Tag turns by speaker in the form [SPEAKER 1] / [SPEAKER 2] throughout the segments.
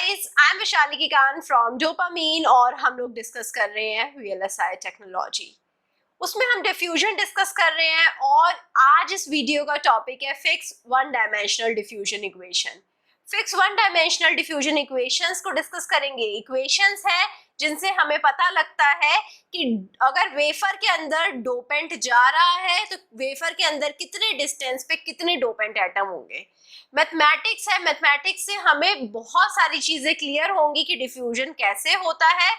[SPEAKER 1] guys, I'm Vaishali Kikan from Dopamine और हम लोग डिस्कस कर रहे हैं VLSI टेक्नोलॉजी। उसमें हम डिफ्यूजन डिस्कस कर रहे हैं और आज इस वीडियो का टॉपिक है fix one dimensional diffusion equation. Fix one dimensional diffusion equations को डिस्कस करेंगे। इक्वेशंस है जिनसे हमें पता लगता है कि अगर वेफर के अंदर डोपेंट जा रहा है तो वेफर के अंदर कितने डिस्टेंस पे कितने डोपेंट एटम होंगे। मैथमेटिक्स है, मैथमेटिक्स से हमें बहुत सारी चीजें क्लियर होंगी कि डिफ्यूजन कैसे होता है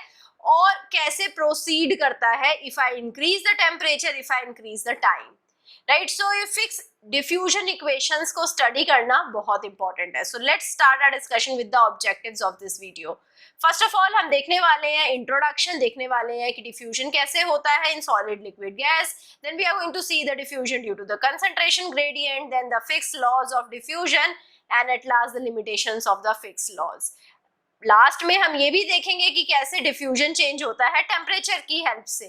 [SPEAKER 1] और कैसे प्रोसीड करता है if I increase the temperature, if I increase the time, right. So ये फिक्स डिफ्यूजन इक्वेशंस को स्टडी करना बहुत इंपॉर्टेंट है। So let's start our discussion with the objectives of this video. First of all हम देखने वाले हैं introduction, देखने वाले हैं कि डिफ्यूजन कैसे होता है in solid liquid gas. Then we are going to see the diffusion due to the concentration gradient, then the Fick's laws of diffusion and at last the limitations of the Fick's laws. Last में हम ये भी देखेंगे कि कैसे diffusion change होता है temperature की हेल्प से,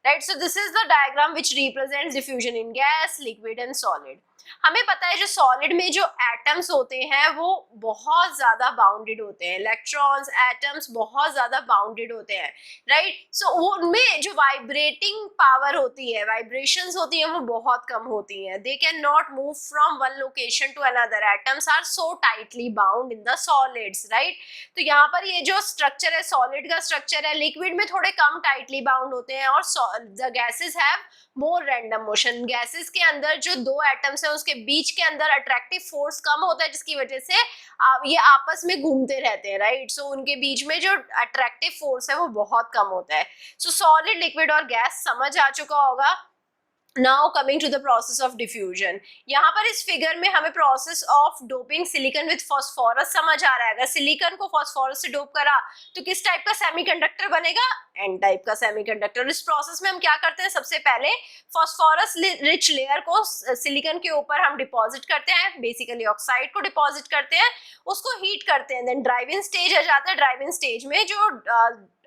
[SPEAKER 1] right. So this is the diagram which represents diffusion in gas, liquid and solid. हमें पता है जो सॉलिड में जो एटम्स होते हैं वो बहुत ज्यादा बाउंडेड होते हैं, इलेक्ट्रॉन्स एटम्स बहुत ज्यादा बाउंडेड होते हैं, राइट। सो वो उनमें जो वाइब्रेटिंग पावर होती है, वाइब्रेशंस होती हैं, वो बहुत कम होती हैं। They can not move from one location to another, atoms are so tightly bound in the solids, right. तो यहाँ पर ये जो स्ट्रक्चर है सॉलिड का स्ट्रक्चर है, लिक्विड में थोड़े कम टाइटली बाउंड होते हैं और the gases have more random motion. Gases के अंदर जो दो एटम्स हैं उसके बीच के अंदर अट्रैक्टिव फोर्स कम होता है जिसकी वजह से ये आपस में घूमते रहते हैं, राइट। सो उनके बीच में जो अट्रैक्टिव फोर्स है वो बहुत कम होता है। सो सॉलिड, लिक्विड और गैस समझ आ चुका होगा। Now coming to the process of diffusion, यहाँ पर इस फिगर में हमें process of doping silicon with phosphorus समझ आ रहा है। अगर सिलिकॉन को फास्फोरस से डोप करा तो किस टाइप का सेमीकंडक्टर बनेगा? एन टाइप का सेमीकंडक्टर। इस प्रोसेस में हम क्या करते हैं, सबसे पहले फास्फोरस रिच लेयर को सिलिकॉन के ऊपर हम डिपॉजिट करते हैं, बेसिकली ऑक्साइड को डिपॉजिट करते हैं, उसको हीट करते हैं, देन ड्राइविंग स्टेज आ जाता है। ड्राइविंग स्टेज में जो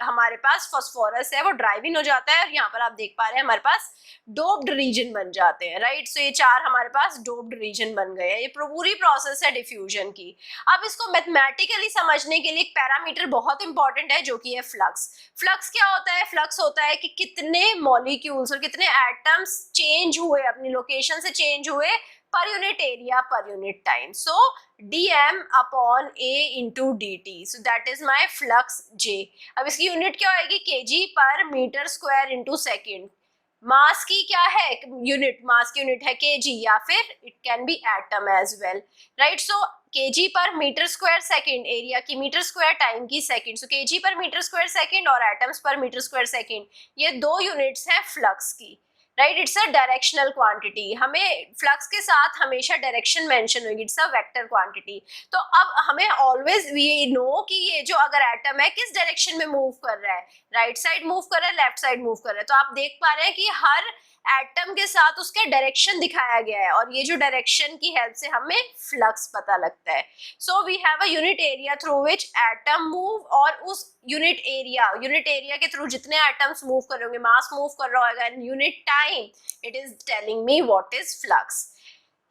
[SPEAKER 1] हमारे पास फास्फोरस है वो ड्राइव इन हो जाता है और यहाँ पर आप देख पा रहे हैं हमारे पास डोप्ड रीजन बन जाते हैं, राइट। सो ये चार हमारे पास डोप्ड रीजन बन गए हैं। ये पूरी प्रोसेस है डिफ्यूजन की। अब इसको मैथमेटिकली समझने के लिए एक पैरामीटर बहुत इंपॉर्टेंट है जो कि है फ्लक्स। फ्लक्स क्या होता है? फ्लक्स होता है कि कितने मॉलिक्यूल्स और कितने एटम्स चेंज हुए, अपनी लोकेशन से चेंज हुए पर unit area per unit time. So dm upon a into dt, so that is my flux J। अब इसकी यूनिट क्या होगी? kg per metre square into second. मास की क्या है यूनिट? मास की यूनिट है kg या फिर it can be atom as well, right. So kg per metre square second, area की मीटर स्क्वायर, टाइम की second. So kg per metre square second और atoms per metre square second, ये दो units हैं flux की, right. It's a directional quantity. हमें flux के साथ हमेशा डायरेक्शन मेंशन होगी, इट्स अ वेक्टर क्वांटिटी। तो अब हमें ऑलवेज वी नो कि ये जो अगर एटम है किस डायरेक्शन में मूव कर रहा है, राइट साइड मूव कर रहा है, लेफ्ट साइड मूव कर रहा है। तो आप देख पा रहे हैं कि हर एटम के साथ उसके डायरेक्शन दिखाया गया है और ये जो डायरेक्शन की हेल्प से हमें फ्लक्स पता लगता है। So we have a unit area through which atom move, और उस यूनिट एरिया के थ्रू जितने एटम्स मूव कर रहे होंगे, मास मूव कर रहा होगा, and unit time, it is telling me what is flux,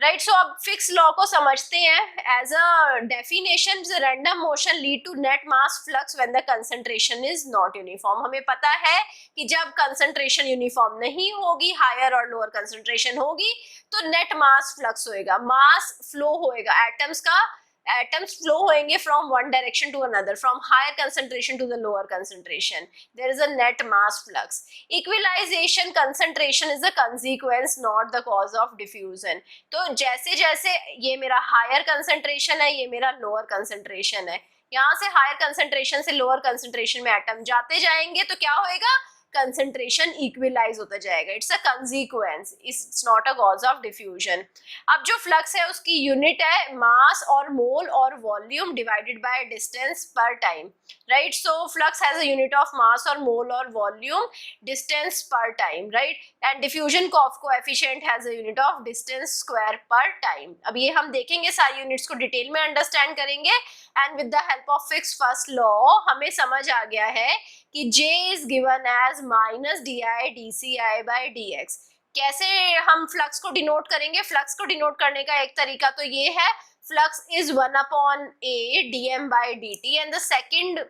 [SPEAKER 1] right. So अब फिक्स लॉ को समझते हैं। As a definition, random motion lead to net mass flux when the concentration is not uniform. हमें पता है कि जब कंसंट्रेशन यूनिफॉर्म नहीं होगी, हायर और लोअर कंसंट्रेशन होगी, तो नेट मास फ्लक्स होएगा, मास फ्लो होएगा, एटम्स फ्लो होएंगे from one direction to another, from higher concentration to the lower concentration, there is a net mass flux. Equalization concentration is a consequence, not the cause of diffusion. तो जैसे जैसे ये मेरा higher concentration है, ये मेरा lower concentration है, यहाँ से हायर कंसंट्रेशन से लोअर कंसंट्रेशन में एटम जाते जाएंगे तो क्या होएगा? कंसंट्रेशन इक्विलाइज होता जाएगा। It's a consequence, it's not a cause of diffusion. अब जो फ्लक्स है उसकी यूनिट है मास और मोल और वॉल्यूम डिवाइडेड बाय डिस्टेंस पर time, right. So flux has a unit of mass और मोल और वॉल्यूम डिस्टेंस पर time, right. And diffusion coefficient has a unit of distance square पर टाइम। अब ये हम देखेंगे, सारी यूनिट्स को डिटेल में अंडरस्टैंड करेंगे and with the help of fix first law हमें समझ आ गया है कि J is given as minus di dci by dx। कैसे हम फ्लक्स को डिनोट करेंगे? फ्लक्स को डिनोट करने का एक तरीका तो ये है, flux is 1 upon a dm by dt, and the second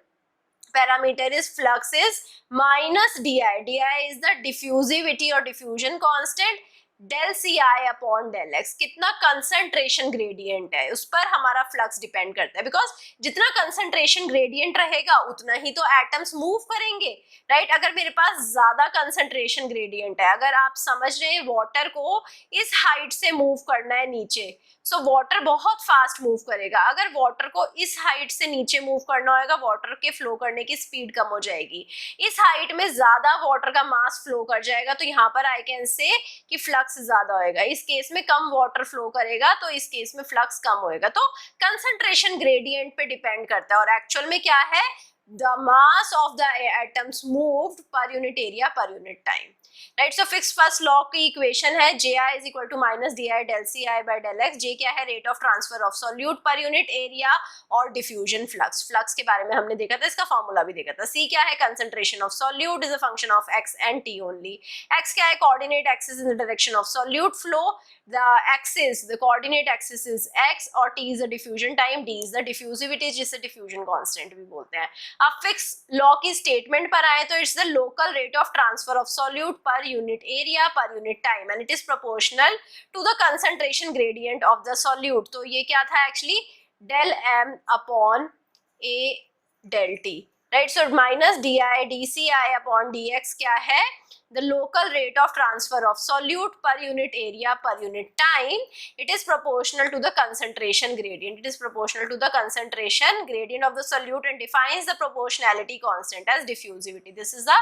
[SPEAKER 1] parameter is flux is minus di. Di is the diffusivity or diffusion constant, del ci upon del x, कितना कंसंट्रेशन ग्रेडियंट है उस पर हमारा फ्लक्स डिपेंड करता है, because जितना concentration gradient रहेगा उतना ही तो एटम्स मूव करेंगे, राइट? अगर मेरे पास ज्यादा कंसंट्रेशन ग्रेडियंट है, अगर आप समझ रहे हैं वाटर को इस हाइट से मूव करना है नीचे, सो वाटर बहुत फास्ट मूव करेगा। अगर वाटर को इस हाइट से नीचे मूव करना होगा, वाटर के फ्लो करने की स्पीड कम हो जाएगी, इस हाइट में ज्यादा वाटर का मास फ्लो कर जाएगा, तो यहाँ पर आई कैन से कि फ्लक्स ज्यादा होएगा। इस केस में कम वाटर फ्लो करेगा तो इस केस में फ्लक्स कम होएगा। तो कंसंट्रेशन ग्रेडियंट पे डिपेंड करता है, और एक्चुअल में क्या है, the mass of the atoms moved per unit area per unit time, right? So Fick's first law की इक्वेशन है ji is equal to minus di del ci by del x। j क्या है, rate of transfer of solute per unit area, और diffusion flux, flux के बारे में हमने देखा था, इसका फॉर्मूला भी देखा था। c क्या है, concentration of solute is a function of x and t only. x क्या है, coordinate axis in the direction of solute flow, the axis, the coordinate axis is x, और t is the diffusion time, d is the diffusivity जिसे diffusion constant भी बोलते हैं। अब Fick's law की statement पर आए तो it's the local rate of transfer of solute per unit area per unit time, and it is proportional to the concentration gradient of the solute. तो ये क्या था actually, del m upon a del t, right? So minus di dci upon dx क्या है, the local rate of transfer of solute per unit area per unit time, it is proportional to the concentration gradient, it is proportional to the concentration gradient of the solute, and defines the proportionality constant as diffusivity. This is the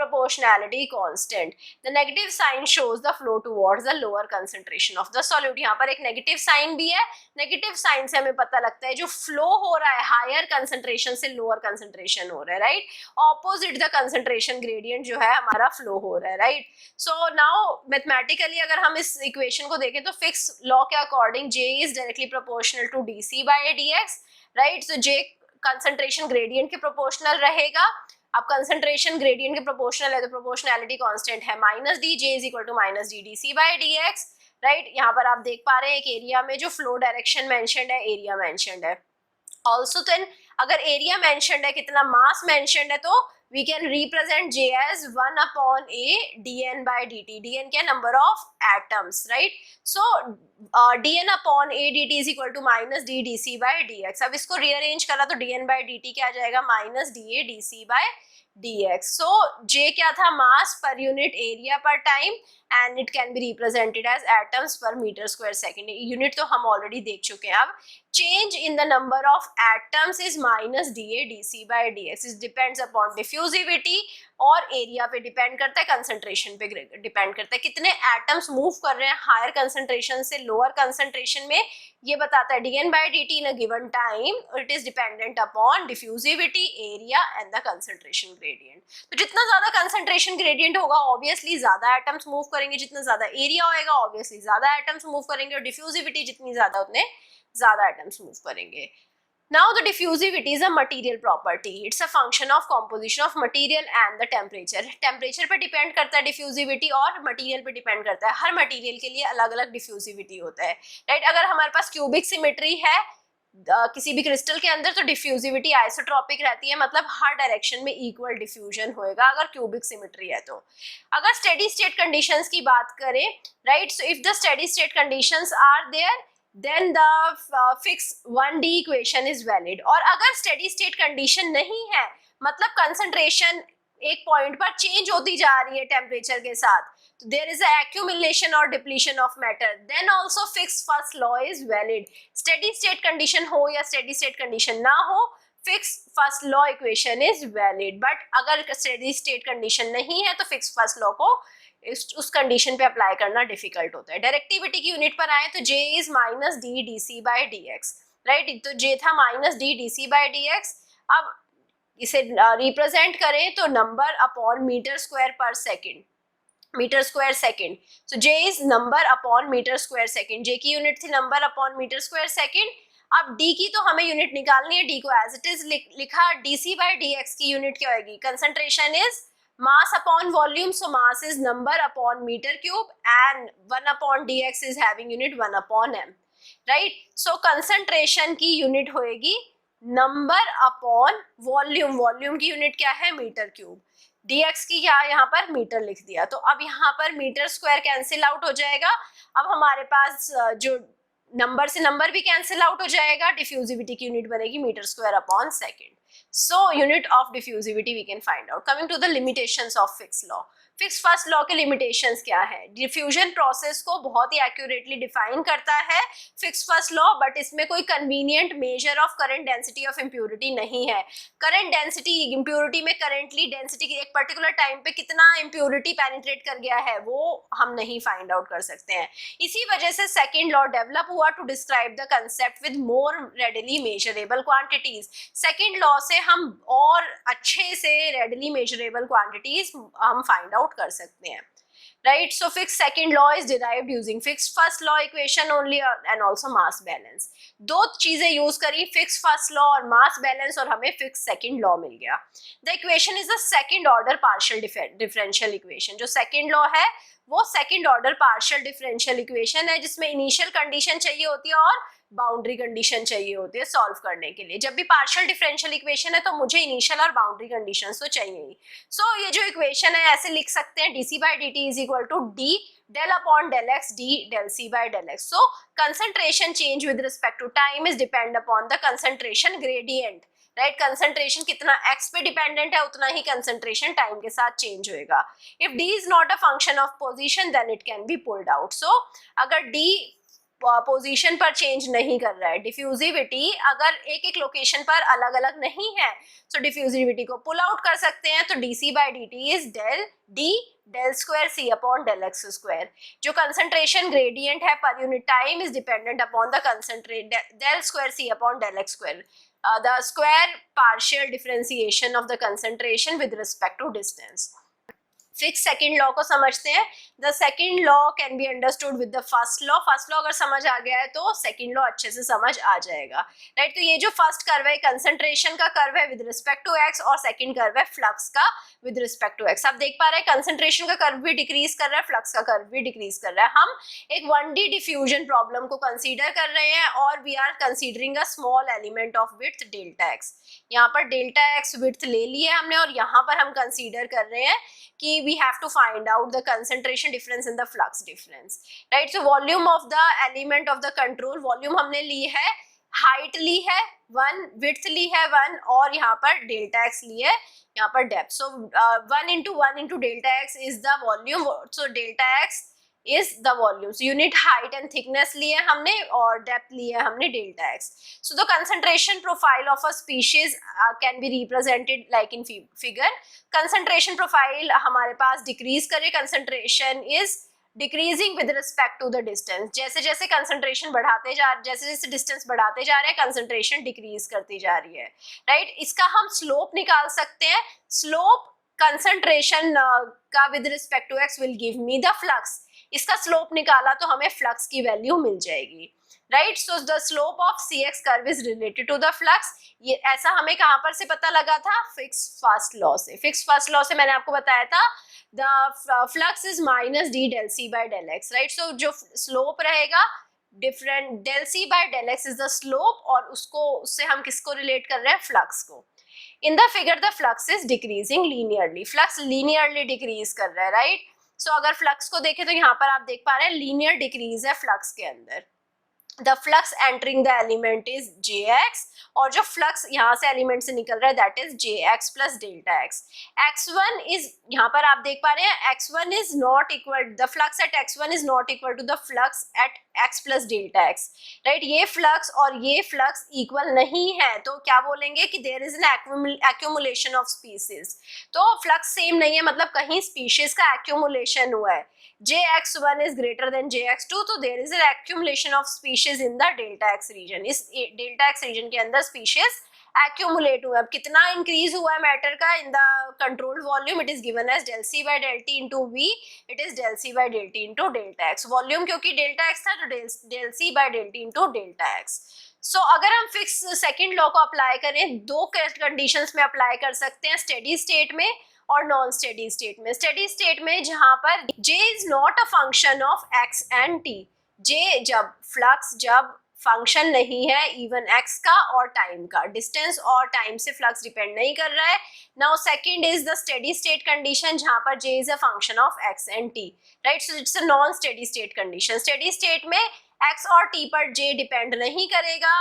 [SPEAKER 1] proportionality constant. The negative sign shows the flow towards the lower concentration of the solute। यहाँ पर एक negative sign भी है, negative sign से हमें पता लगता है जो flow हो रहा है higher concentration से lower concentration हो रहा है, right? Opposite the concentration gradient जो है हमारा flow हो रहा है, राइट? सो नाउ मैथमेटिकली अगर हम इस इक्वेशन को देखें तो फिक्स लॉ के according j is directly proportional to dc by dx, right? So j concentration gradient के प्रोपोर्शनल रहेगा। अब कंसंट्रेशन ग्रेडियंट के प्रोपोर्शनल है तो प्रोपोर्शनैलिटी कांस्टेंट है minus D, j is equal to minus D dc by dx, right? यहाँ पर आप देख पा रहे हैं एक एरिया में जो फ्लो डायरेक्शन मेंशन्ड है, एरिया मेंशन्ड है। ऑल्सो देन अगर एरिया मेंशन्ड है, कितना मास मेंशन्ड है, तो we can represent j as 1 upon a dn by dt, dn क्या number of atoms, right? So dn upon a dt is equal to minus d dc by dx। अब इसको rearrange करा तो dn by dt क्या आ जाएगा, minus da dc by dx। so j क्या था, mass per unit area per time, and it can be represented as atoms per meter square second। Unit तो हम ऑलरेडी देख चुके हैं। अब change in the number of atoms is minus da dc by dx, it depends upon diffusivity, और area पे depend करता है, कंसंट्रेशन पे डिपेंड करता है, कितने एटम्स मूव कर रहे हैं हायर कंसंट्रेशन से लोअर कंसंट्रेशन में, ये बताता है dn by dt in a given time, it is dependent upon diffusivity, area and the concentration gradient। तो जितना ज्यादा कंसंट्रेशन ग्रेडियंट होगा ऑब्वियसली ज्यादा एटम्स मूव करेंगे, जितना ज्यादा एरिया होएगा ऑब्वियसली ज्यादा एटम्स मूव करेंगे, और डिफ्यूजिविटी जितनी ज्यादा उतने ज्यादा एटम्स मूव करेंगे। Now the diffusivity is a material property, it's a function of composition of material and the temperature। Temperature पे डिपेंड करता है डिफ्यूजिविटी, और मटेरियल पे डिपेंड करता है। हर मटेरियल के लिए अलग अलग डिफ्यूजिविटी होता है, राइट? अगर हमारे पास क्यूबिक सिमेट्री है किसी भी क्रिस्टल के अंदर तो डिफ्यूजिविटी आइसोट्रोपिक रहती है, मतलब हर डायरेक्शन में इक्वल डिफ्यूजन होएगा अगर क्यूबिक सिमेट्री है। तो अगर स्टेडी स्टेट कंडीशंस की बात करें, right, so if the steady state conditions are there then the Fick's 1D equation is valid। और अगर steady state condition नहीं है, मतलब concentration एक पॉइंट पर चेंज होती जा रही है टेम्परेचर के साथ, तो there is a accumulation or depletion of matter, then also Fick's first law is valid। steady state condition हो या steady state condition ना हो, Fick's first law equation is valid। but अगर steady state condition नहीं है तो Fick's first law को उस कंडीशन पे अप्लाई करना डिफिकल्ट होता है। डायरेक्टिविटी की यूनिट पर आए तो j is minus D dc by dx, right? तो j था minus D dc by dx। अब इसे रिप्रेजेंट करें तो number upon metre square per second, metre square second. So j is number upon metre square second, j की unit थी number upon metre square second. अब d की तो हमें यूनिट निकालनी है, d को एज इट इज लिखा, dc बाय dx की यूनिट क्या होगी, concentration is mass upon volume, so mass is number upon meter cube, and 1 upon dx is having unit 1 upon m। Right. So concentration की unit होएगी number upon volume, volume की unit क्या है metre cube, dx की क्या यहाँ पर metre लिख दिया, तो अब यहाँ पर मीटर स्क्वायर कैंसिल आउट हो जाएगा, अब हमारे पास जो नंबर से नंबर भी कैंसिल आउट हो जाएगा, डिफ्यूजिविटी की यूनिट बनेगी metre square upon second. So unit of diffusivity we can find out. Coming to the limitations of Fick's law, Fick's first law के लिमिटेशंस क्या है, डिफ्यूजन प्रोसेस को बहुत ही एक्यूरेटली डिफाइन करता है फिक्स फर्स्ट लॉ, बट इसमें कोई convenient measure of current density of impurity नहीं है। करंट डेंसिटी, इम्प्यूरिटी में करंटली डेंसिटी की एक पर्टिकुलर टाइम पे कितना इम्प्यूरिटी पेनिट्रेट कर गया है वो हम नहीं फाइंड आउट कर सकते हैं। इसी वजह से सेकेंड लॉ डेवलप हुआ to describe the concept with more readily measurable quantities. Second law से हम और अच्छे से रेडिली मेजरेबल क्वांटिटीज हम फाइंड आउट कर सकते हैं, right? So fixed second law is derived using fixed first law equation only and also mass balance। दो चीजें यूज करी, fixed first law और mass balance, और हमें fixed second law मिल गया। The equation is the second order partial differential equation। जो second law है वो second order partial differential equation है जिसमें initial condition चाहिए होती है और बाउंड्री कंडीशन चाहिए होती है सॉल्व करने के लिए। जब भी पार्शियल डिफरेंशियल इक्वेशन है तो मुझे इनिशियल और बाउंड्री कंडीशंस तो चाहिए ही। सो ये जो इक्वेशन है ऐसे लिख सकते हैं, dc by dt is equal to d del upon del x d del c by del x। so concentration change with respect to time is depend upon the concentration gradient, right. Concentration कितना x पे dependent है उतना ही concentration time के साथ change होएगा। If d is not a function of position then it can be pulled out। so अगर d position पर change नहीं कर रहा है, डिफ्यूजिविटी अगर एक एक लोकेशन पर अलग अलग नहीं है, तो डिफ्यूजिविटी को पुल आउट कर सकते हैं। तो dc by dt is del d del square c upon del x square. जो कंसंट्रेशन ग्रेडियंट है per unit time is dependent upon the concentrate del square c upon del x square, the square partial differentiation of the concentration with respect to distance। Fix second law को समझते हैं। The second law can be understood with the first law. First law अगर समझ आ गया है तो second law अच्छे से समझ आ जाएगा, राइट। तो ये जो फर्स्ट कर्व है कंसंट्रेशन का कर्व है विद रिस्पेक्ट टू एक्स, और सेकेंड कर्व है फ्लक्स का विद रिस्पेक्ट टू एक्स। आप देख पा रहे हैं कंसंट्रेशन का कर्व भी डिक्रीज कर रहा है, फ्लक्स का कर्व भी डिक्रीज कर रहा है। हम एक 1D डिफ्यूजन प्रॉब्लम को कंसीडर कर रहे हैं और we are considering a small element of width delta x. यहाँ पर डेल्टा एक्स विड्थ ले ली है हमने और यहाँ पर हम कंसीडर कर रहे हैं कि we have to find out the concentration difference in the flux difference, right? So volume of the element of the control, volume हमने ली है, height ली है 1, width ली है 1, और यहाँ पर delta x ली है, यहाँ पर depth। So 1 into delta x is the volume, so delta x is the volume। so unit height and thickness ली है हमने और depth ली है हमने delta x। so the concentration profile of a species can be represented like in figure। concentration profile हमारे पास decrease करे, concentration is decreasing with respect to the distance। जैसे जैसे concentration बढ़ाते जा, जैसे जैसे distance बढ़ाते जा रहे हैं concentration decrease करती जा रही है, right। इसका हम slope निकाल सकते हैं। slope concentration का with respect to x will give me the flux। इसका स्लोप निकाला तो हमें फ्लक्स की वैल्यू मिल जाएगी, right. So the slope of cx curve is related to the flux. ये ऐसा हमें कहां पर से पता लगा था, फिक्स फर्स्ट लॉ से। फिक्स फर्स्ट लॉ से मैंने आपको बताया था the flux is minus D del C by del x, right. So जो स्लोप रहेगा different, del C by del x is the slope, और उससे हम किसको रिलेट कर रहे हैं, फ्लक्स को। In the figure the flux is decreasing linearly, flux linearly decrease कर रहा है, राइट। सो अगर फ्लक्स को देखें तो यहाँ पर आप देख पा रहे हैं लीनियर डिक्रीज है फ्लक्स के अंदर। The flux entering the element is Jx, और जो फ्लक्स यहाँ से एलिमेंट से निकल रहा है that is Jx plus delta x। x1 is, यहाँ पर आप देख पा रहे हैं x1 is not equal, the flux at x1 is not equal to the flux at x plus delta x, right. ये फ्लक्स और ये फ्लक्स इक्वल नहीं है, तो क्या बोलेंगे कि there is an accumulation of species. तो फ्लक्स सेम नहीं है, मतलब कहीं स्पीशीज का एक्यूमुलेशन हुआ है। Jx1 is greater than Jx2, तो there is an accumulation of species in the delta x region। इस delta x region के अंदर species accumulate हुआ है। अब कितना increase हुआ है मैटर का in the controlled volume, it is given as del c by del t into v, it is del c by del t into delta x। volume क्योंकि delta x था तो del c by del t into delta x। सो अगर हम fix second law को apply करें, दो conditions में apply कर सकते हैं, स्टेडी स्टेट में और नॉन स्टेडी स्टेट में। स्टेडी स्टेट में जहां पर j is not a function of x and t, जे जब फ्लक्स जब फंक्शन नहीं है इवन एक्स का और टाइम का, डिस्टेंस और टाइम से फ्लक्स डिपेंड नहीं कर रहा है. Now second is the steady state condition जहां पर J is a function of x and t, right. So it's a non steady state condition. Steady state में एक्स और टी पर जे डिपेंड नहीं करेगा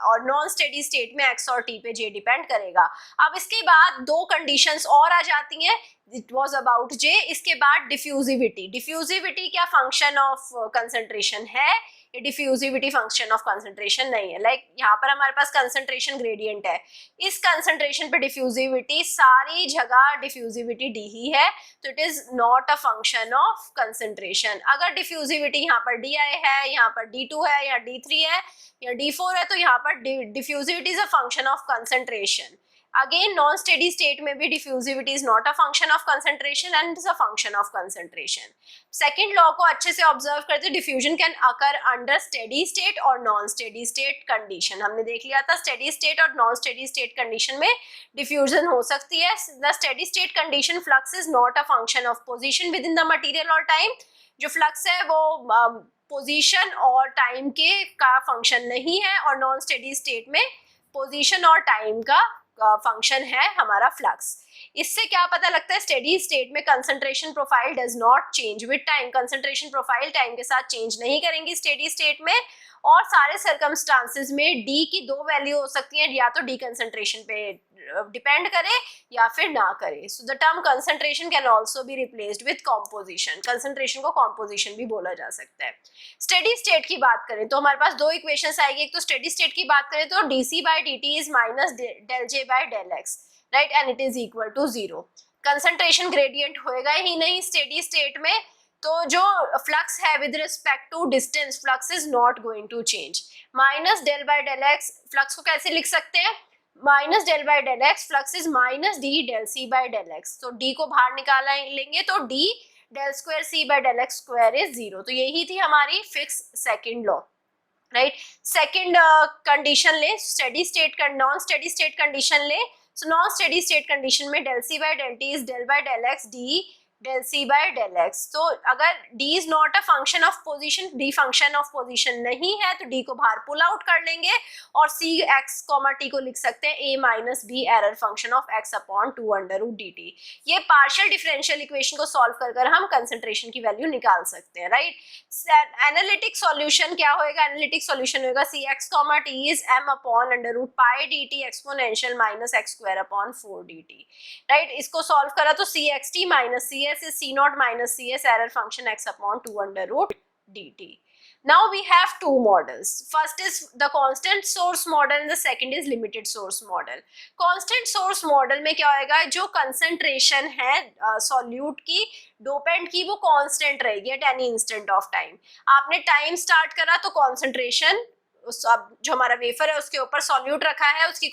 [SPEAKER 1] और नॉन स्टेडी स्टेट में x और टी पे जे डिपेंड करेगा. अब इसके बाद दो कंडीशंस और आ जाती हैं. इट वाज अबाउट जे. इसके बाद डिफ्यूजिविटी. डिफ्यूजिविटी क्या फंक्शन ऑफ कंसंट्रेशन है? ये डिफ्यूजिविटी फंक्शन ऑफ कंसंट्रेशन नहीं है. लाइक यहाँ पर हमारे पास कंसंट्रेशन ग्रेडियंट है, इस कंसंट्रेशन पे डिफ्यूजिविटी सारी जगह डिफ्यूजिविटी डी ही है, तो it is not a function of concentration. अगर डिफ्यूजिविटी यहाँ पर डी आई है, यहाँ पर D2 है, या D3 है, या D4 है, तो यहाँ पर diffusivity is a function of concentration. Again, non-steady state में भी diffusivity is not a function of concentration and it is a function of concentration. Second law को अच्छे से observe करते, diffusion can occur under steady state और non-steady state condition. हमने देख लिया था steady state और non-steady state condition में diffusion हो सकती है. The steady state condition flux is not a function of position within the material or time. जो flux है वो position और time के का function नहीं है, और non-steady state में position और time का फंक्शन है हमारा फ्लक्स. इससे क्या पता लगता है? स्टेडी स्टेट में concentration profile does not change with time. Concentration profile time के साथ चेंज नहीं करेंगी स्टेडी स्टेट में, और सारे सर्कमस्टांसेस में डी की दो वैल्यू हो सकती है, या तो डी कंसंट्रेशन पे डिपेंड करे या फिर ना करे. So the term concentration can also be replaced with composition. Concentration को कॉम्पोजिशन भी बोला जा सकता है. स्टेडी स्टेट की बात करें तो हमारे पास दो इक्वेशंस आएगी. एक तो स्टेडी स्टेट की बात करें तो dc by dt is minus del j by del x, right, and it is equal to 0. Concentration gradient होएगा ही नहीं स्टेडी स्टेट में, तो जो फ्लक्स है with respect to distance, flux is not going to change. Minus del by del x, flux को कैसे लिख सकते हैं? Minus del by del x, flux is minus D del C by del x. तो D को बाहर निकाला लेंगे तो D del square C by del x square is 0. तो यही थी हमारी Fick's second law, right. Second condition ले, स्टेडी स्टेट का नॉन स्टेडी स्टेट कंडीशन ले. So non steady state condition में del C by del t is del by del x D del c by del x. तो अगर d is not a function of position, d function of position नहीं है, तो d को बाहर pull out कर लेंगे और c x, t को लिख सकते हैं a minus b error function of x upon 2 under root dt. ये पार्शियल डिफरेंशियल इक्वेशन को सॉल्व कर हम कंसंट्रेशन की वैल्यू निकाल सकते हैं, राइट. एनालिटिक सॉल्यूशन क्या होएगा? एनालिटिक सॉल्यूशन होएगा c x, t is m upon under root pi dt exponential minus x square upon 4 dt, right. इसको सॉल्व करा तो c x t minus c is c naught minus cs error function x upon 2 under root dt. Now we have two models. First is the constant source model and the second is limited source model. Constant source model में क्या होएगा? जो concentration है solute की, dopant की, वो constant रहेगी at any instant of time. आपने time start करा तो concentration, जो हमारा वेफर है उसके ऊपर solute रखा है, उसकी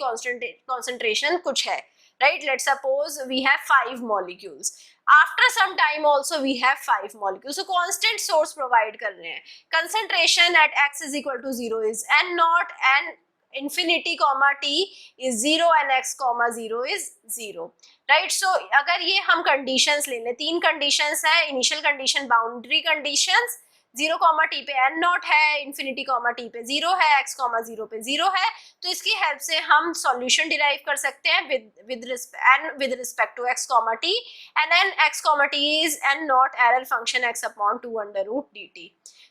[SPEAKER 1] concentration कुछ है, right. Let's suppose we have 5 molecules. After some time also we have 5 molecules. So constant source provide कर रहे हैं. Concentration at x is equal to 0 is n naught, and infinity comma t is 0 and x comma 0 is 0, right. So अगर ये हम conditions ले लें, 3 conditions है. Initial condition, boundary conditions, 0 comma T पे n नॉट है, इन्फिनिटी कॉमा टी पे 0 है, x कॉमा 0 पे 0 है. तो इसकी हेल्प से हम सॉल्यूशन डिराइव कर सकते हैं with respect to x comma t, and then x comma t is n nought error function x upon 2 under root dt.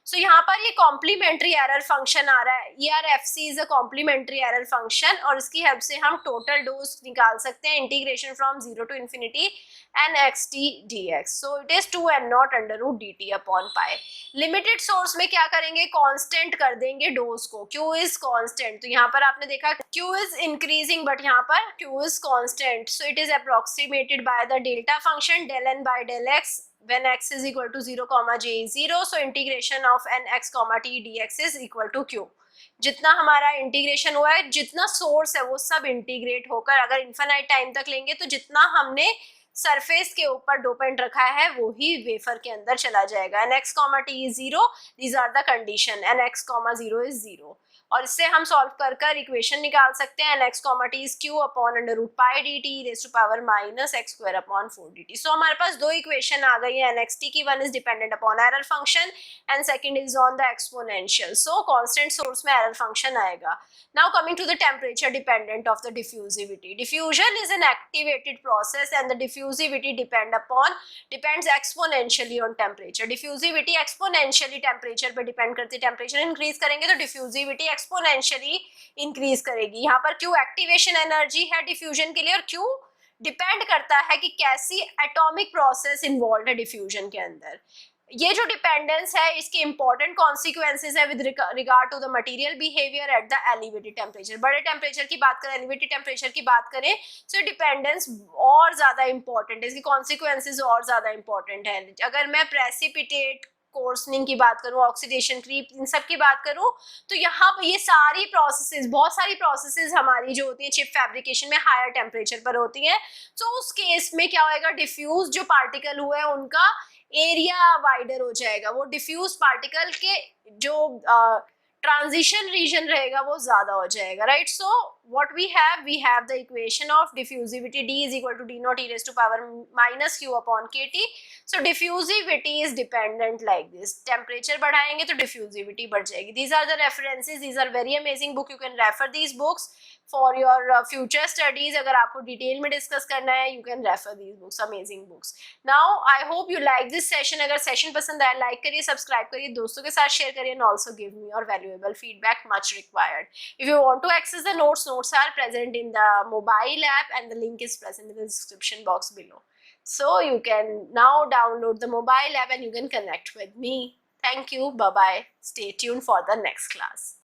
[SPEAKER 1] So यहाँ पर ये कॉम्प्लीमेंट्री एरर फंक्शन आ रहा है. ERFC is a complementary error function, और इसकी help से हम total dose निकाल सकते हैं. Integration from 0 to infinity n x t dx. So it is 2 n nought under root dt upon pi. Limited source में क्या करेंगे? कांस्टेंट कर देंगे डोज को. Q इज कांस्टेंट, तो यहाँ पर आपने देखा Q इज इंक्रीजिंग बट यहाँ पर Q is constant. So it is approximated by the delta function del n by del x when x is equal to 0 comma j is 0. so integration of n x comma t dx is equal to q. जितना हमारा integration हुआ है, जितना source है वो सब integrate होकर, अगर इन्फिनाइट टाइम तक लेंगे तो जितना हमने सरफेस के ऊपर डोपेंट रखा है वो ही वेफर के अंदर चला जाएगा। N x comma T is 0, these are the condition, N x comma 0 is 0। और इससे हम सॉल्व कर कर इक्वेशन निकाल सकते हैं, N x comma T is Q upon under root pi D t raise to power minus x square upon 4 D t. So हमारे पास दो इक्वेशन आ गई है एन एक्स टी की, one is dependent upon error function and second is on the exponential. So constant source में error function आएगा। Now coming to the temperature dependent of the diffusivity. Diffusion is an activated process and the diffusivity depends exponentially on temperature. Diffusivity exponentially temperature पे depend करती है, temperature increase करेंगे तो diffusivity exponentially increase करेगी। यहाँ पर Q activation energy है diffusion के लिए और Q डिपेंड करता है कि कैसी एटॉमिक प्रोसेस इन्वॉल्व है डिफ्यूजन के अंदर। ये जो डिपेंडेंस है इसके इंपॉर्टेंट कॉन्सिक्वेंसेज है with regard to the material behaviour at the elevated temperature. बड़े टेम्परेचर की बात करें, एलिवेटेड टेम्परेचर की बात करें तो डिपेंडेंस और ज्यादा इंपॉर्टेंट है, इसकी कॉन्सिक्वेंसेज और ज्यादा इंपॉर्टेंट है। अगर मैं प्रेसिपिटेट कोर्सनिंग की बात करूं, ऑक्सीडेशन क्रीप, इन सब की बात करूं तो यहाँ पर ये सारी प्रोसेसेस, बहुत सारी प्रोसेसेस हमारी जो होती है चिप फैब्रिकेशन में हायर टेम्परेचर पर होती है। तो उस केस में क्या होएगा, डिफ्यूज जो पार्टिकल हुए हैं उनका एरिया वाइडर हो जाएगा, वो डिफ्यूज पार्टिकल के जो ट्रांजिशन रीजन रहेगा वो ज्यादा हो जाएगा, right. So what we have the equation of diffusivity D is equal to D naught e raised to power minus Q upon KT. So diffusivity is dependent like this, temperature बढ़ाएंगे तो diffusivity बढ़ जाएगी। These are the references, these are very amazing book, you can refer these books for your future studies। अगर आपको detail में discuss करना है you can refer these books, amazing books। Now I hope you like this session। अगर session पसंद आया like करिए, subscribe करिए, दोस्तों के साथ शेयर करिए and also give me your valuable feedback, much required। If you want to access the notes are present in the mobile app and the link is present in the description box below. So you can now download the mobile app and you can connect with me. Thank you. Bye bye. Stay tuned for the next class.